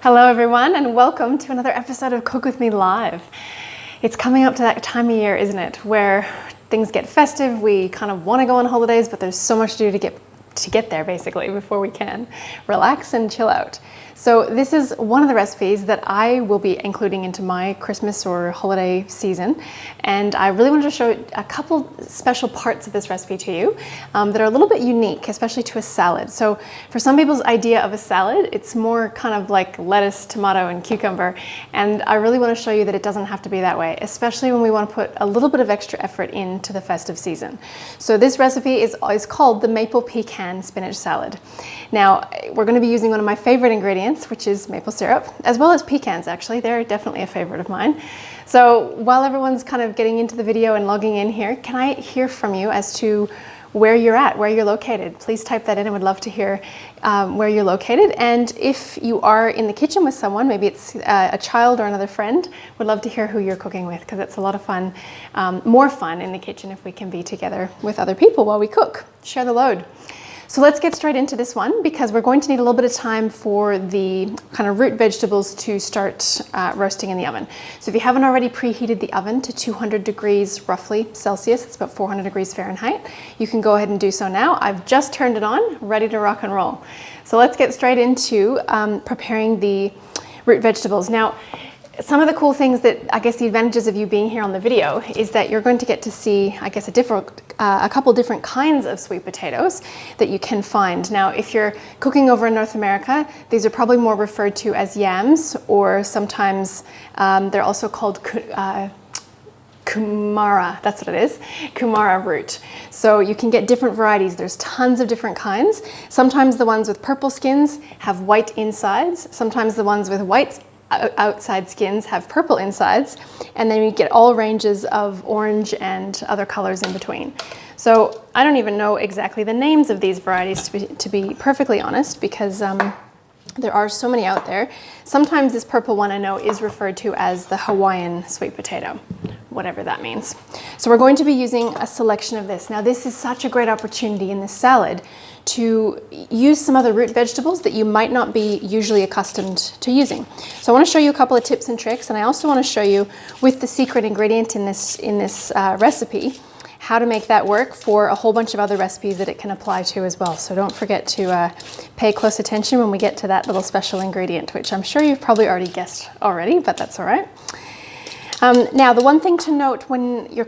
Hello everyone, and welcome to another episode of Cook With Me Live. It's coming up to that time of year, isn't it, where things get festive, we kind of want to go on holidays, but there's so much to do to get there basically before we can relax and chill out. So this is one of the recipes that I will be including into my Christmas or holiday season, and I really wanted to show a couple special parts of this recipe to you that are a little bit unique, especially to a salad. So for some people's idea of a salad, it's more kind of like lettuce, tomato, and cucumber, and I really want to show you that it doesn't have to be that way, especially when we want to put a little bit of extra effort into the festive season. So this recipe is called the maple pecan spinach salad. Now, we're going to be using one of my favorite ingredients, which is maple syrup, as well as pecans actually. They're definitely a favorite of mine. So while everyone's kind of getting into the video and logging in here, can I hear from you as to where you're at, where you're located? Please type that in. I would love to hear where you're located. And if you are in the kitchen with someone, maybe it's a child or another friend, would love to hear who you're cooking with, because it's a lot of fun, more fun in the kitchen if we can be together with other people while we cook. Share the load. So let's get straight into this one, because we're going to need a little bit of time for the kind of root vegetables to start roasting in the oven. So if you haven't already preheated the oven to 200 degrees roughly Celsius, it's about 400 degrees Fahrenheit, you can go ahead and do so now. I've just turned it on, ready to rock and roll. So let's get straight into preparing the root vegetables. Now, some of the cool things that, I guess the advantages of you being here on the video is that you're going to get to see, I guess, a couple different kinds of sweet potatoes that you can find. Now, if you're cooking over in North America, these are probably more referred to as yams, or sometimes they're also called kumara, that's what it is, kumara root. So you can get different varieties. There's tons of different kinds. Sometimes the ones with purple skins have white insides. Sometimes the ones with white outside skins have purple insides, and then you get all ranges of orange and other colors in between. So I don't even know exactly the names of these varieties, to be perfectly honest, because there are so many out there. Sometimes this purple one I know is referred to as the Hawaiian sweet potato, whatever that means. So we're going to be using a selection of this. Now, this is such a great opportunity in this salad to use some other root vegetables that you might not be usually accustomed to using. So I want to show you a couple of tips and tricks, and I also want to show you, with the secret ingredient in this recipe, how to make that work for a whole bunch of other recipes that it can apply to as well. So don't forget to pay close attention when we get to that little special ingredient, which I'm sure you've probably already guessed already, but that's all right. Now, the one thing to note when you're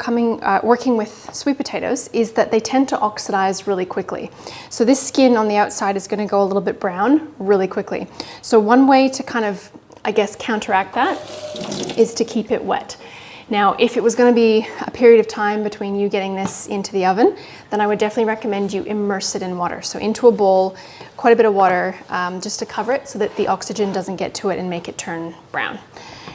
working with sweet potatoes is that they tend to oxidize really quickly. So this skin on the outside is going to go a little bit brown really quickly. So one way to kind of, I guess, counteract that is to keep it wet. Now, if it was going to be a period of time between you getting this into the oven, then I would definitely recommend you immerse it in water. So into a bowl, quite a bit of water, just to cover it so that the oxygen doesn't get to it and make it turn brown.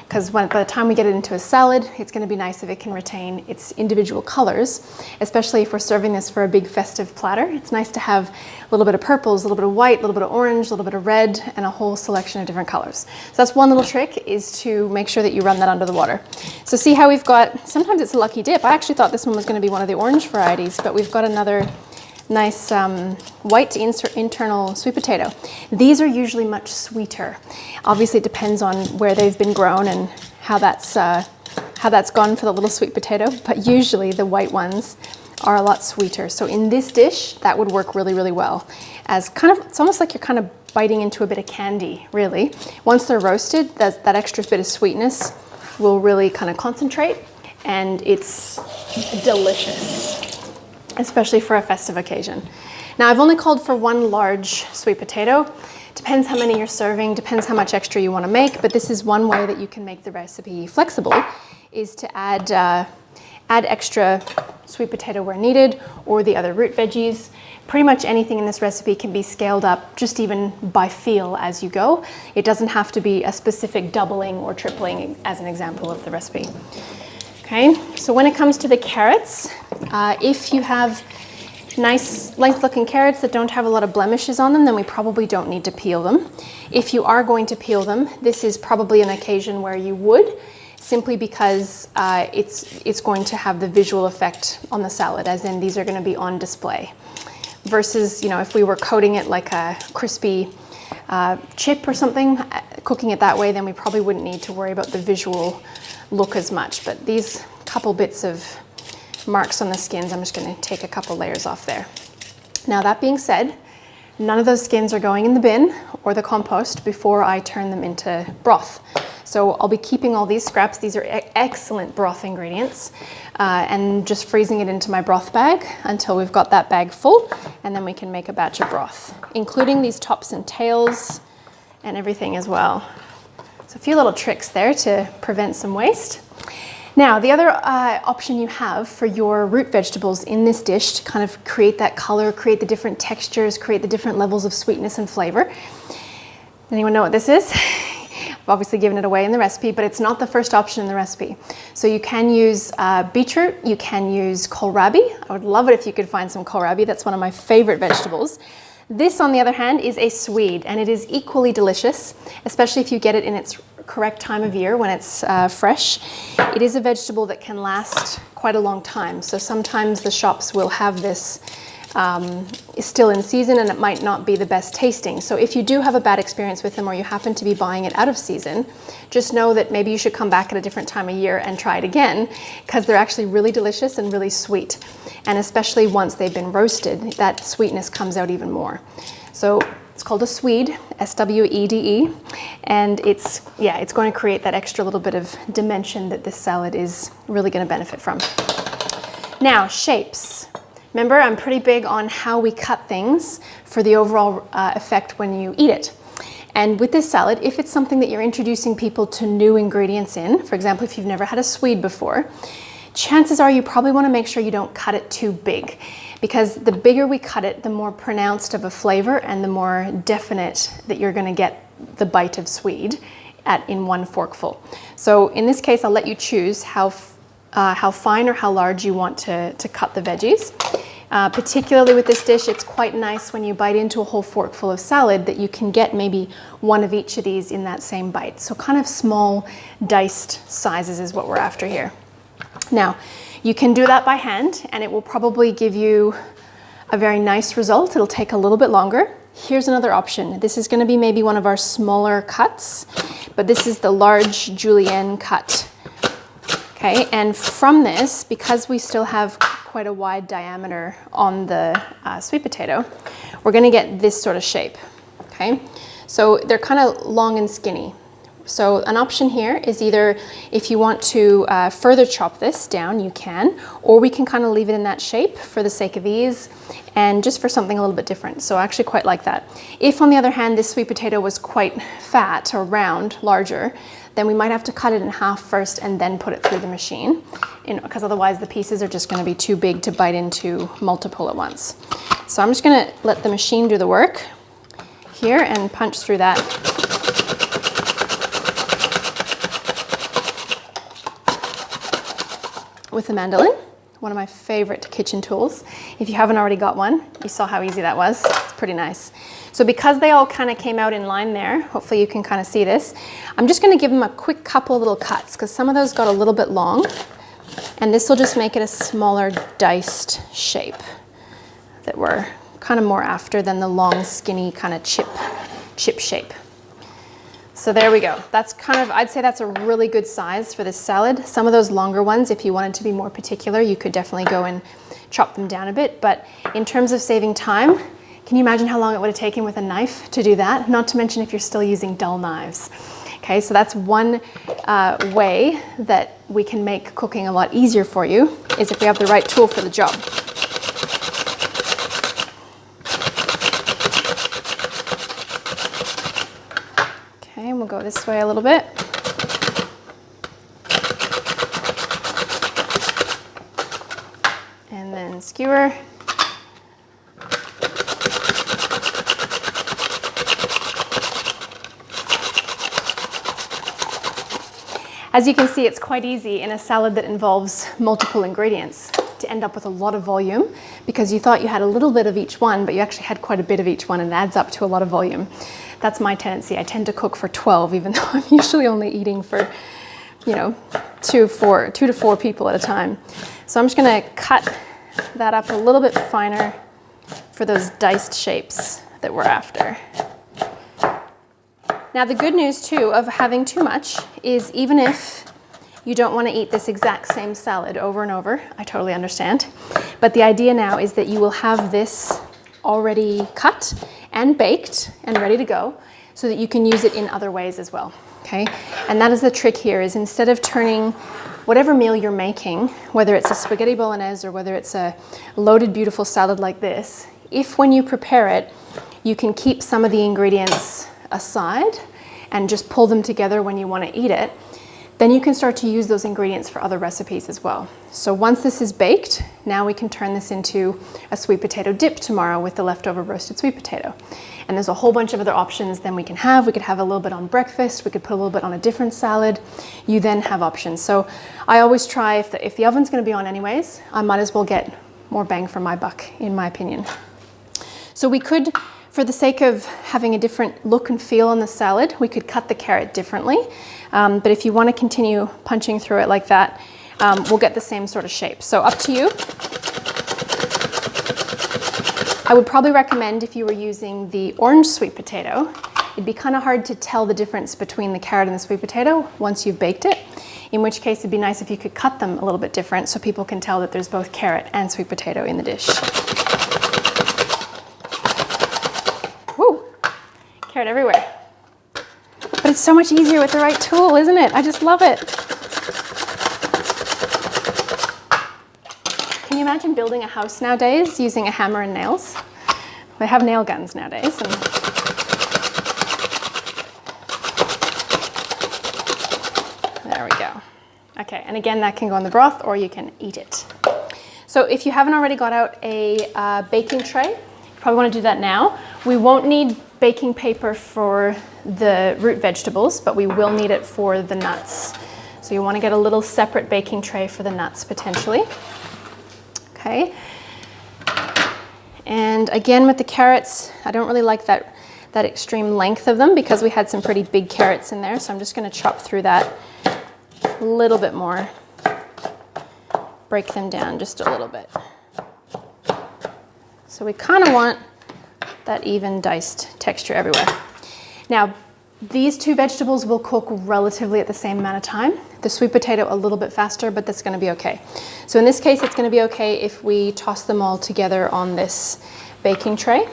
Because by the time we get it into a salad, it's going to be nice if it can retain its individual colors, especially if we're serving this for a big festive platter. It's nice to have a little bit of purples, a little bit of white, a little bit of orange, a little bit of red, and a whole selection of different colors. So that's one little trick, is to make sure that you run that under the water. So see how we've got, sometimes it's a lucky dip. I actually thought this one was going to be one of the orange varieties, but we've got another nice white internal sweet potato. These are usually much sweeter. Obviously it depends on where they've been grown and how that's gone for the little sweet potato, but usually the white ones are a lot sweeter. So in this dish, that would work really, really well. As kind of, it's almost like you're kind of biting into a bit of candy, really. Once they're roasted, that extra bit of sweetness will really kind of concentrate, and it's delicious, especially for a festive occasion. Now, I've only called for one large sweet potato. Depends how many you're serving, depends how much extra you want to make, but this is one way that you can make the recipe flexible, is to add extra sweet potato where needed, or the other root veggies. Pretty much anything in this recipe can be scaled up just even by feel as you go. It doesn't have to be a specific doubling or tripling as an example of the recipe. Okay, so when it comes to the carrots, if you have nice looking carrots that don't have a lot of blemishes on them, then we probably don't need to peel them. If you are going to peel them, this is probably an occasion where you would, simply because it's going to have the visual effect on the salad, as in these are going to be on display. Versus, you know, if we were coating it like a crispy chip or something, cooking it that way, then we probably wouldn't need to worry about the visual look as much. But these couple bits of marks on the skins, I'm just going to take a couple layers off there. Now that being said, none of those skins are going in the bin or the compost before I turn them into broth. So I'll be keeping all these scraps. These are excellent broth ingredients, and just freezing it into my broth bag until we've got that bag full, and then we can make a batch of broth, including these tops and tails and everything as well. So a few little tricks there to prevent some waste. Now, the other option you have for your root vegetables in this dish to kind of create that color, create the different textures, create the different levels of sweetness and flavor. Anyone know what this is? I've obviously given it away in the recipe, but it's not the first option in the recipe. So you can use beetroot, you can use kohlrabi. I would love it if you could find some kohlrabi. That's one of my favorite vegetables. This, on the other hand, is a swede, and it is equally delicious, especially if you get it in its correct time of year when it's fresh. It is a vegetable that can last quite a long time. So sometimes the shops will have this still in season, and it might not be the best tasting. So if you do have a bad experience with them, or you happen to be buying it out of season, just know that maybe you should come back at a different time of year and try it again, because they're actually really delicious and really sweet. And especially once they've been roasted, that sweetness comes out even more. So it's called a swede, S-W-E-D-E, and it's going to create that extra little bit of dimension that this salad is really going to benefit from. Now, shapes. Remember, I'm pretty big on how we cut things for the overall effect when you eat it. And with this salad, if it's something that you're introducing people to new ingredients in, for example, if you've never had a swede before, chances are you probably want to make sure you don't cut it too big, because the bigger we cut it, the more pronounced of a flavor and the more definite that you're going to get the bite of swede in one forkful. So in this case, I'll let you choose how fine or how large you want to cut the veggies. Particularly with this dish, it's quite nice when you bite into a whole forkful of salad that you can get maybe one of each of these in that same bite. So kind of small diced sizes is what we're after here. Now, you can do that by hand, and it will probably give you a very nice result. It'll take a little bit longer. Here's another option. This is going to be maybe one of our smaller cuts, but this is the large julienne cut. Okay, and from this, because we still have quite a wide diameter on the sweet potato, we're going to get this sort of shape. Okay, so they're kind of long and skinny. So an option here is either, if you want to further chop this down, you can, or we can kind of leave it in that shape for the sake of ease and just for something a little bit different. So I actually quite like that. If, on the other hand, this sweet potato was quite fat or round, larger, then we might have to cut it in half first and then put it through the machine, because otherwise the pieces are just going to be too big to bite into multiple at once. So I'm just going to let the machine do the work here and punch through that. With the mandolin, one of my favorite kitchen tools. If you haven't already got one, you saw how easy that was. It's pretty nice. So because they all kind of came out in line there, hopefully you can kind of see this, I'm just going to give them a quick couple of little cuts, because some of those got a little bit long, and this will just make it a smaller diced shape that we're kind of more after than the long skinny kind of chip shape. So there we go. That's kind of, I'd say that's a really good size for this salad. Some of those longer ones, if you wanted to be more particular, you could definitely go and chop them down a bit. But in terms of saving time, can you imagine how long it would have taken with a knife to do that? Not to mention if you're still using dull knives. Okay, so that's one way that we can make cooking a lot easier for you, is if we have the right tool for the job. Okay, we'll go this way a little bit. And then skewer. As you can see, it's quite easy in a salad that involves multiple ingredients to end up with a lot of volume, because you thought you had a little bit of each one, but you actually had quite a bit of each one, and it adds up to a lot of volume. That's my tendency. I tend to cook for 12, even though I'm usually only eating for, 2 to 4 people at a time. So I'm just going to cut that up a little bit finer for those diced shapes that we're after. Now the good news too of having too much is even if you don't want to eat this exact same salad over and over, I totally understand. But the idea now is that you will have this already cut and baked and ready to go so that you can use it in other ways as well, okay? And that is the trick here, is instead of turning whatever meal you're making, whether it's a spaghetti bolognese or whether it's a loaded, beautiful salad like this, if when you prepare it, you can keep some of the ingredients aside and just pull them together when you want to eat it, then you can start to use those ingredients for other recipes as well. So once this is baked, now we can turn this into a sweet potato dip tomorrow with the leftover roasted sweet potato. And there's a whole bunch of other options then we can have. We could have a little bit on breakfast. We could put a little bit on a different salad. You then have options. So I always try, if the oven's gonna be on anyways, I might as well get more bang for my buck, in my opinion. So we could, for the sake of having a different look and feel on the salad, we could cut the carrot differently. But if you want to continue punching through it like that, we'll get the same sort of shape. So up to you. I would probably recommend if you were using the orange sweet potato, it'd be kind of hard to tell the difference between the carrot and the sweet potato once you've baked it, in which case it'd be nice if you could cut them a little bit different so people can tell that there's both carrot and sweet potato in the dish. Woo! Carrot everywhere. But it's so much easier with the right tool, isn't it? I just love it. Can you imagine building a house nowadays using a hammer and nails? They have nail guns nowadays. And there we go. Okay, and again, that can go in the broth or you can eat it. So if you haven't already got out a baking tray, you probably want to do that now. We won't need baking paper for the root vegetables, but we will need it for the nuts. So you want to get a little separate baking tray for the nuts potentially. Okay. And again with the carrots, I don't really like that extreme length of them because we had some pretty big carrots in there. So I'm just going to chop through that a little bit more. Break them down just a little bit. So we kind of want that even diced texture everywhere. Now, these two vegetables will cook relatively at the same amount of time. The sweet potato a little bit faster, but that's gonna be okay. So in this case, it's gonna be okay if we toss them all together on this baking tray.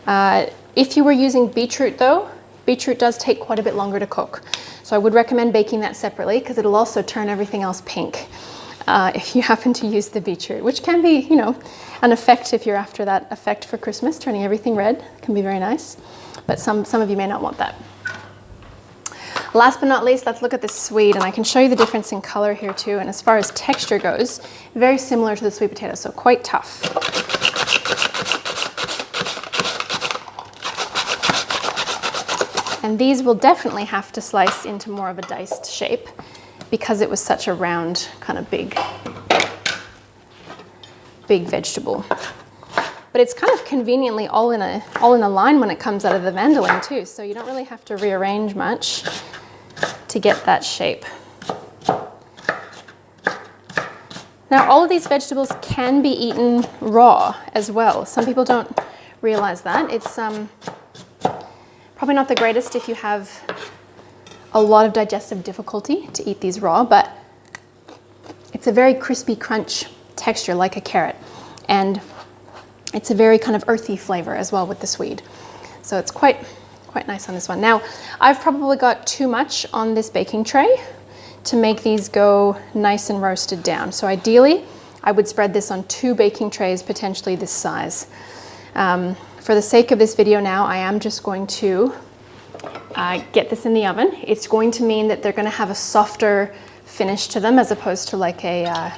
If you were using beetroot though, beetroot does take quite a bit longer to cook. So I would recommend baking that separately because it'll also turn everything else pink if you happen to use the beetroot, which can be, you know, an effect if you're after that effect for Christmas, turning everything red. It can be very nice, but some of you may not want that. Last but not least, let's look at the swede, and I can show you the difference in color here too. And as far as texture goes, very similar to the sweet potato, so quite tough. And these will definitely have to slice into more of a diced shape because it was such a round, kind of big vegetable. But it's kind of conveniently all in a line when it comes out of the mandolin too, so you don't really have to rearrange much to get that shape. Now all of these vegetables can be eaten raw as well. Some people don't realize that. It's probably not the greatest if you have a lot of digestive difficulty to eat these raw, but it's a very crispy crunch texture like a carrot, and it's a very kind of earthy flavor as well with the swede. So it's quite nice on this one. Now, I've probably got too much on this baking tray to make these go nice and roasted down. So ideally, I would spread this on 2 baking trays, potentially this size. For the sake of this video now, I am just going to get this in the oven. It's going to mean that they're going to have a softer finish to them as opposed to like a,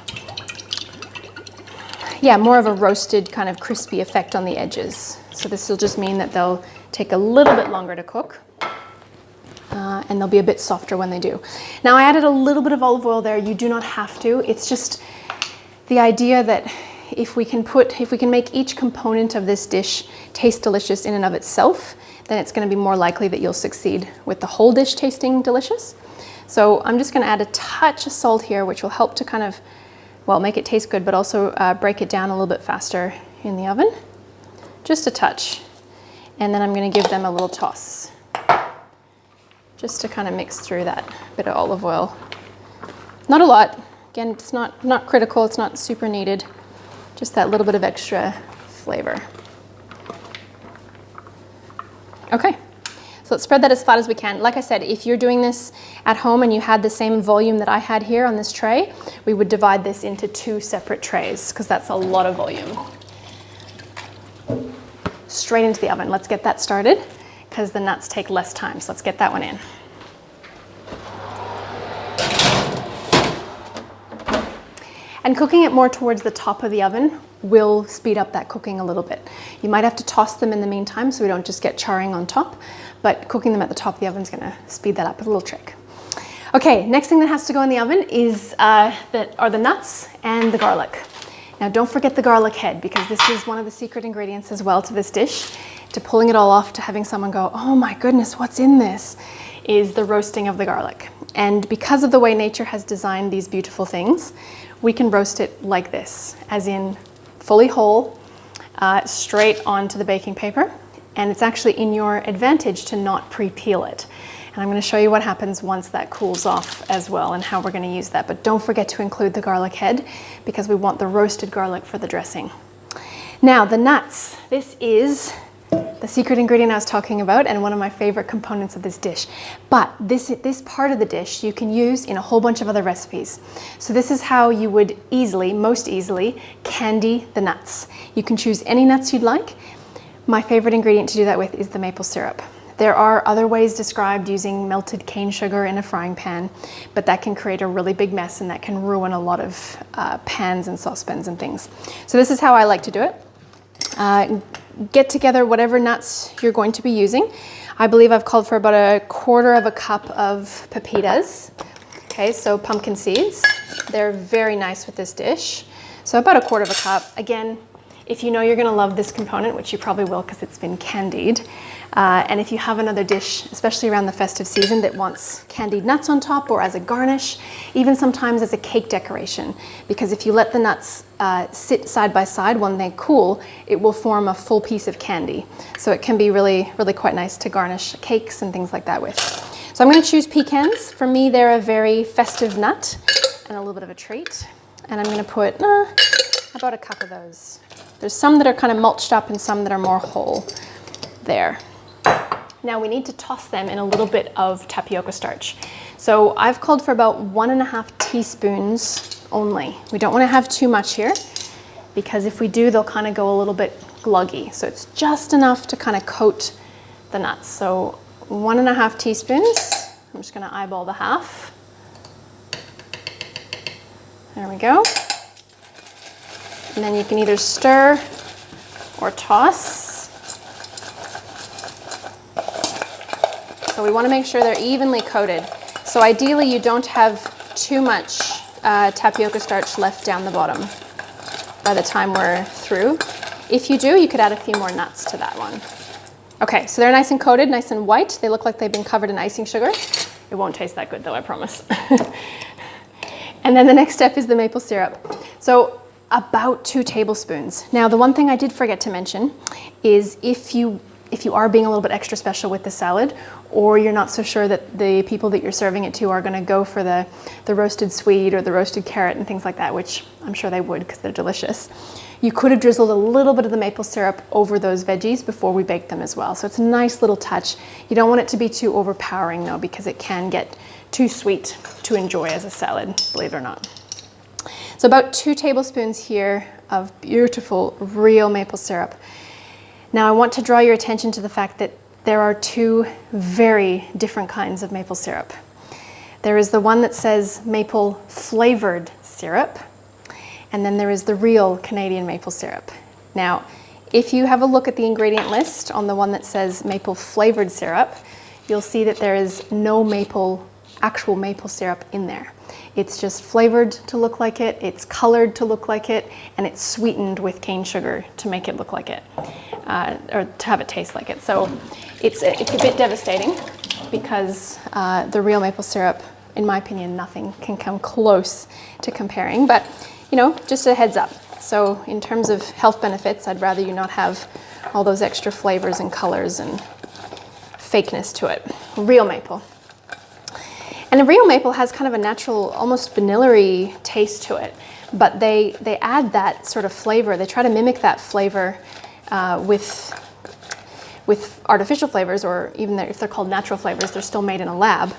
more of a roasted kind of crispy effect on the edges. So this will just mean that they'll take a little bit longer to cook and they'll be a bit softer when they do. Now I added a little bit of olive oil there. You do not have to. It's just the idea that if we can make each component of this dish taste delicious in and of itself, then it's going to be more likely that you'll succeed with the whole dish tasting delicious. So I'm just going to add a touch of salt here, which will help to kind of, well, make it taste good, but also break it down a little bit faster in the oven. Just a touch. And then I'm going to give them a little toss. just to kind of mix through that bit of olive oil. Not a lot. Again, it's not critical, it's not super needed. Just that little bit of extra flavor. Okay, so let's spread that as flat as we can. Like I said, if you're doing this at home and you had the same volume that I had here on this tray, we would divide this into 2 separate trays because that's a lot of volume. Straight into the oven. Let's get that started because the nuts take less time. So let's get that one in. And cooking it more towards the top of the oven will speed up that cooking a little bit. You might have to toss them in the meantime so we don't just get charring on top, but cooking them at the top of the oven is going to speed that up. A little trick. Okay, next thing that has to go in the oven is are the nuts and the garlic. Now don't forget the garlic head because this is one of the secret ingredients as well to this dish. To pulling it all off, to having someone go, oh my goodness, what's in this, is the roasting of the garlic. And because of the way nature has designed these beautiful things, we can roast it like this, as in fully whole, straight onto the baking paper. And it's actually in your advantage to not pre-peel it. And I'm going to show you what happens once that cools off as well and how we're going to use that. But don't forget to include the garlic head because we want the roasted garlic for the dressing. Now the nuts, this is the secret ingredient I was talking about and one of my favorite components of this dish. But this part of the dish you can use in a whole bunch of other recipes. So this is how you would most easily candy the nuts. You can choose any nuts you'd like. My favorite ingredient to do that with is the maple syrup. There are other ways described using melted cane sugar in a frying pan, but that can create a really big mess and that can ruin a lot of pans and saucepans and things. So this is how I like to do it. Get together whatever nuts you're going to be using. I believe I've called for about 1/4 cup of pepitas. Okay, so pumpkin seeds. They're very nice with this dish. So about 1/4 cup. Again, if you know you're gonna love this component, which you probably will because it's been candied, and if you have another dish, especially around the festive season, that wants candied nuts on top or as a garnish, even sometimes as a cake decoration, because if you let the nuts sit side by side when they cool, it will form a full piece of candy. So it can be really, really quite nice to garnish cakes and things like that with. So I'm going to choose pecans. For me, they're a very festive nut and a little bit of a treat. And I'm going to put about 1 cup of those. There's some that are kind of mulched up and some that are more whole there. Now we need to toss them in a little bit of tapioca starch. So I've called for about 1.5 teaspoons only. We don't want to have too much here because if we do, they'll kind of go a little bit gluggy. So it's just enough to kind of coat the nuts. So 1.5 teaspoons. I'm just going to eyeball the half. There we go. And then you can either stir or toss. So we want to make sure they're evenly coated. So ideally you don't have too much tapioca starch left down the bottom by the time we're through. If you do, you could add a few more nuts to that one. Okay, so they're nice and coated, nice and white. They look like they've been covered in icing sugar. It won't taste that good though, I promise. And then the next step is the maple syrup. So about 2 tablespoons. Now the one thing I did forget to mention is if you are being a little bit extra special with the salad, or you're not so sure that the people that you're serving it to are going to go for the roasted sweet or the roasted carrot and things like that, which I'm sure they would because they're delicious, you could have drizzled a little bit of the maple syrup over those veggies before we bake them as well. So it's a nice little touch. You don't want it to be too overpowering though, because it can get too sweet to enjoy as a salad, believe it or not. So about 2 tablespoons here of beautiful real maple syrup. Now I want to draw your attention to the fact that there are 2 very different kinds of maple syrup. There is the one that says maple flavored syrup, and then there is the real Canadian maple syrup. Now, if you have a look at the ingredient list on the one that says maple flavored syrup, you'll see that there is no actual maple syrup in there. It's just flavored to look like it, it's colored to look like it, and it's sweetened with cane sugar to make it look like it, or to have it taste like it. So it's a bit devastating because the real maple syrup, in my opinion, nothing can come close to comparing, but you know, just a heads up. So in terms of health benefits, I'd rather you not have all those extra flavors and colors and fakeness to it. Real maple. And the real maple has kind of a natural, almost vanilla-y taste to it, but they add that sort of flavor. They try to mimic that flavor with artificial flavors, or even if they're called natural flavors, they're still made in a lab.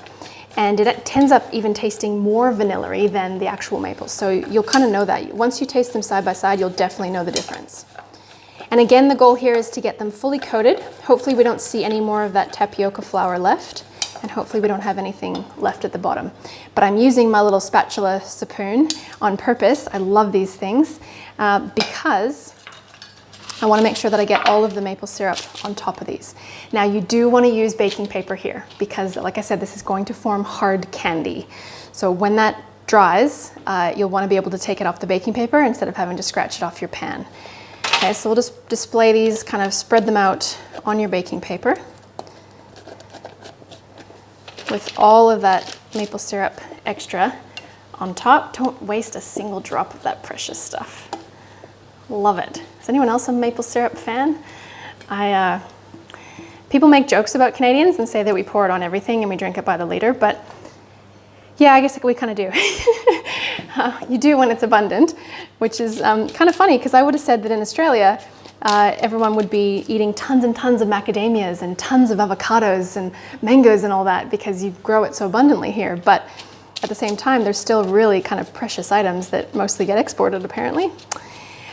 And it tends up even tasting more vanilla-y than the actual maples. So you'll kind of know that. Once you taste them side by side, you'll definitely know the difference. And again, the goal here is to get them fully coated. Hopefully we don't see any more of that tapioca flour left, and hopefully we don't have anything left at the bottom. But I'm using my little spatula spoon on purpose. I love these things because I want to make sure that I get all of the maple syrup on top of these. Now you do want to use baking paper here because, like I said, this is going to form hard candy. So when that dries, you'll want to be able to take it off the baking paper instead of having to scratch it off your pan. Okay, so we'll just display these, kind of spread them out on your baking paper with all of that maple syrup extra on top. Don't waste a single drop of that precious stuff. Love it. Is anyone else a maple syrup fan? People make jokes about Canadians and say that we pour it on everything and we drink it by the liter, but yeah, I guess we kind of do. You do when it's abundant, which is kind of funny because I would have said that in Australia, everyone would be eating tons and tons of macadamias and tons of avocados and mangoes and all that because you grow it so abundantly here. But at the same time, they're still really kind of precious items that mostly get exported apparently.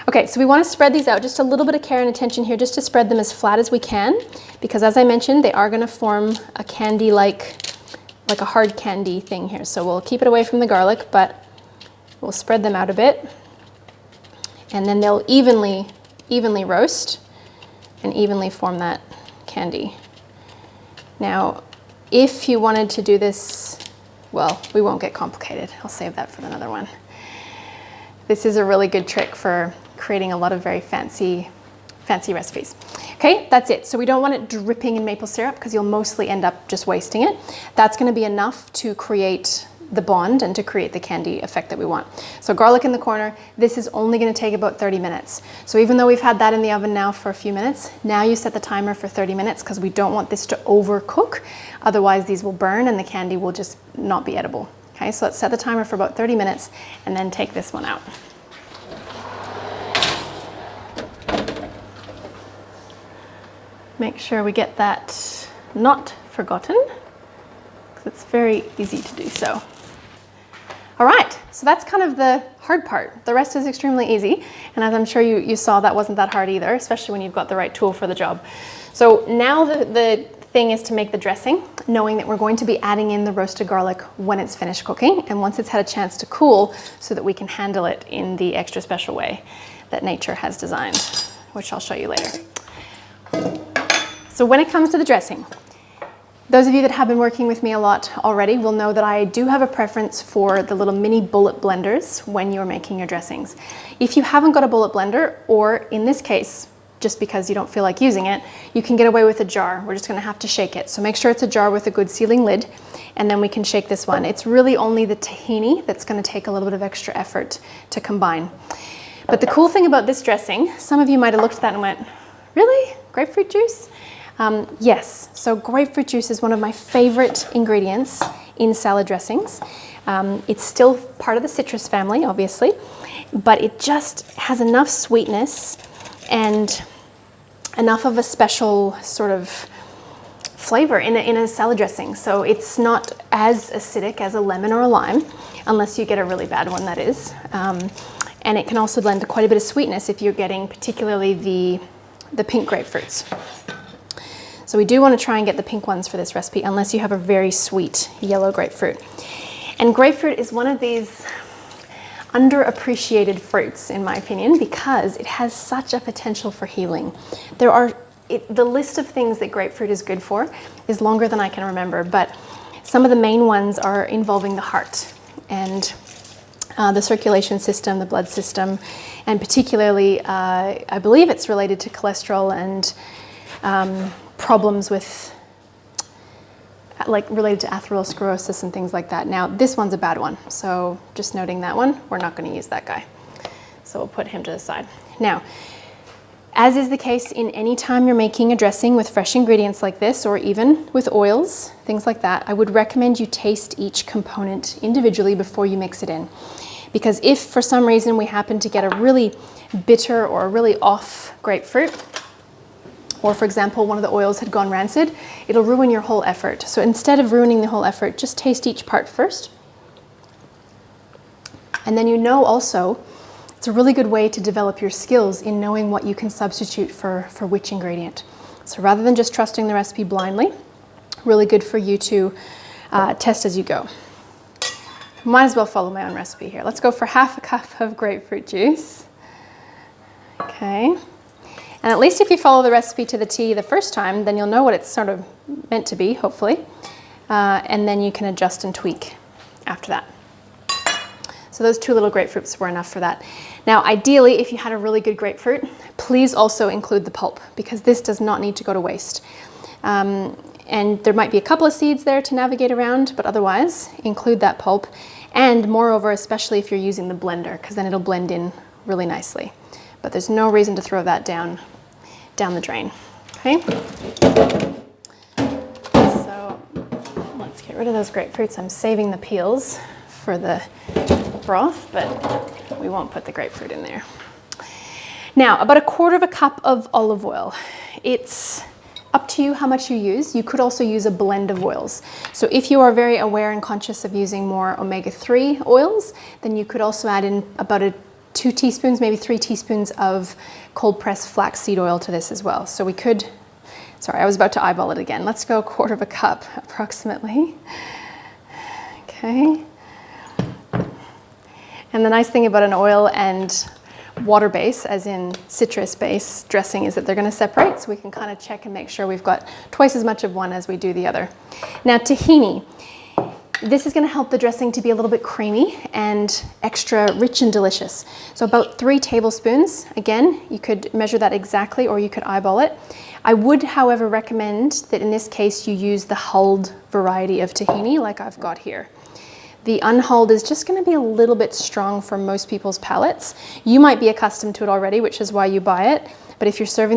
Okay, so we want to spread these out, just a little bit of care and attention here, just to spread them as flat as we can, because as I mentioned, they are going to form a candy like a hard candy thing here. So we'll keep it away from the garlic, but we'll spread them out a bit, and then they'll evenly roast and evenly form that candy. Now, if you wanted to do this, well, we won't get complicated. I'll save that for another one. This is a really good trick for creating a lot of very fancy recipes. Okay, that's it. So we don't want it dripping in maple syrup because you'll mostly end up just wasting it. That's going to be enough to create the bond and to create the candy effect that we want. So garlic in the corner, this is only going to take about 30 minutes. So even though we've had that in the oven now for a few minutes, now you set the timer for 30 minutes because we don't want this to overcook. Otherwise these will burn and the candy will just not be edible. Okay, so let's set the timer for about 30 minutes and then take this one out. Make sure we get that not forgotten, because it's very easy to do so. All right, so that's kind of the hard part. The rest is extremely easy, and as I'm sure you saw, that wasn't that hard either, especially when you've got the right tool for the job. So now the thing is to make the dressing, knowing that we're going to be adding in the roasted garlic when it's finished cooking, and once it's had a chance to cool, so that we can handle it in the extra special way that nature has designed, which I'll show you later. So when it comes to the dressing, those of you that have been working with me a lot already will know that I do have a preference for the little mini bullet blenders when you're making your dressings. If you haven't got a bullet blender, or in this case, just because you don't feel like using it, you can get away with a jar. We're just gonna have to shake it. So make sure it's a jar with a good sealing lid, and then we can shake this one. It's really only the tahini that's gonna take a little bit of extra effort to combine. But the cool thing about this dressing, some of you might have looked at that and went, really? Grapefruit juice? Yes, so grapefruit juice is one of my favorite ingredients in salad dressings. It's still part of the citrus family, obviously, but it just has enough sweetness and enough of a special sort of flavor in a salad dressing. So it's not as acidic as a lemon or a lime, unless you get a really bad one, that is. And it can also lend quite a bit of sweetness if you're getting particularly the pink grapefruits. So we do want to try and get the pink ones for this recipe, unless you have a very sweet yellow grapefruit. And grapefruit is one of these underappreciated fruits, in my opinion, because it has such a potential for healing. The list of things that grapefruit is good for is longer than I can remember, but some of the main ones are involving the heart and the circulation system, the blood system, and particularly, I believe it's related to cholesterol and problems with, like, related to atherosclerosis and things like that. Now, this one's a bad one, so just noting that one, we're not going to use that guy. So we'll put him to the side. Now, As is the case in any time you're making a dressing with fresh ingredients like this, or even with oils, things like that, I would recommend you taste each component individually before you mix it in. Because if for some reason we happen to get a really bitter or a really off grapefruit, or for example, one of the oils had gone rancid, it'll ruin your whole effort. So instead of ruining the whole effort, just taste each part first. And then you know also, it's a really good way to develop your skills in knowing what you can substitute for which ingredient. So rather than just trusting the recipe blindly, really good for you to test as you go. Might as well follow my own recipe here. Let's go for half a cup of grapefruit juice. Okay. And at least if you follow the recipe to the T the first time, then you'll know what it's sort of meant to be, hopefully. And then you can adjust and tweak after that. So those 2 little grapefruits were enough for that. Now, ideally, if you had a really good grapefruit, please also include the pulp, because this does not need to go to waste. And there might be a couple of seeds there to navigate around, but otherwise, include that pulp. And moreover, especially if you're using the blender, because then it'll blend in really nicely. But there's no reason to throw that down the drain, okay? So let's get rid of those grapefruits. I'm saving the peels for the broth, but we won't put the grapefruit in there. Now, about 1/4 cup of olive oil. It's up to you how much you use. You could also use a blend of oils. So if you are very aware and conscious of using more omega-3 oils, then you could also add in about 2 teaspoons, maybe 3 teaspoons of cold pressed flaxseed oil to this as well. So we could, sorry, I was about to eyeball it again. Let's go 1/4 cup approximately. Okay. And the nice thing about an oil and water base, as in citrus base dressing, is that they're going to separate, so we can kind of check and make sure we've got twice as much of one as we do the other. Now, tahini. This is going to help the dressing to be a little bit creamy and extra rich and delicious. So about 3 tablespoons. Again, you could measure that exactly, or you could eyeball it. I would, however, recommend that in this case you use the hulled variety of tahini like I've got here. The unhulled is just going to be a little bit strong for most people's palates. You might be accustomed to it already, which is why you buy it. But if you're serving